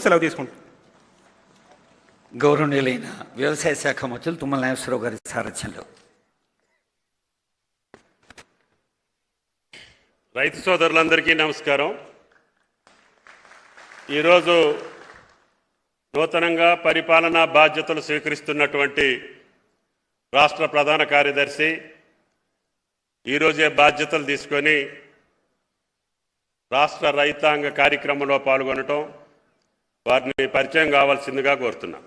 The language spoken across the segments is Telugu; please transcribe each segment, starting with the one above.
సెలవు తీసుకుంటాం. గౌరవనీయులైన వ్యవసాయ శాఖ మంత్రులు తుమ్మల నాగేశ్వరరావు గారి సారథ్యంలో రైతు సోదరులందరికీ నమస్కారం. ఈరోజు నూతనంగా పరిపాలనా బాధ్యతలు స్వీకరిస్తున్నటువంటి రాష్ట్ర ప్రధాన కార్యదర్శి ఈరోజే బాధ్యతలు తీసుకొని రాష్ట్ర రైతాంగ కార్యక్రమంలో పాల్గొనటం, వారిని పరిచయం కావాల్సిందిగా కోరుతున్నా.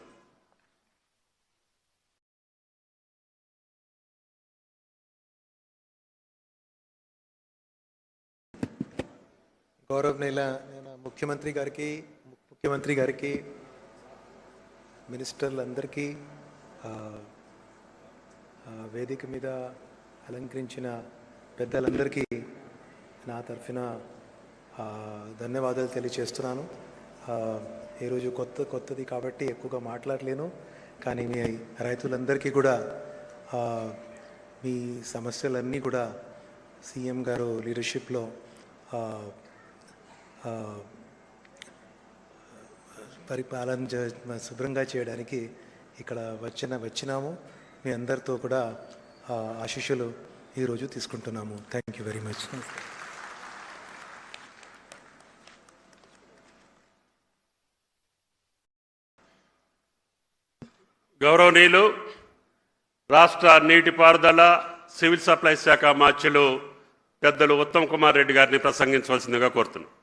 గౌరవనీయుల ముఖ్యమంత్రి గారికి మినిస్టర్లందరికీ, వేదిక మీద అలంకరించిన పెద్దలందరికీ నా తరఫున ధన్యవాదాలు తెలియజేస్తున్నాను. ఈరోజు కొత్తది కాబట్టి ఎక్కువగా మాట్లాడలేను, కానీ మీ రైతులందరికీ కూడా మీ సమస్యలన్నీ కూడా సీఎం గారు లీడర్షిప్లో పరిపాలన శుభ్రంగా చేయడానికి ఇక్కడ వచ్చినాము. మీ అందరితో కూడా ఆశీస్సులు ఈరోజు తీసుకుంటున్నాము. Thank you very much. గౌరవనీయులు రాష్ట్ర నీటిపారుదల సివిల్ సప్లైస్ శాఖ మంత్రులు పెద్దలు ఉత్తమ్ కుమార్ రెడ్డి గారిని ప్రసంగించవలసిందిగా కోరుతున్నాను.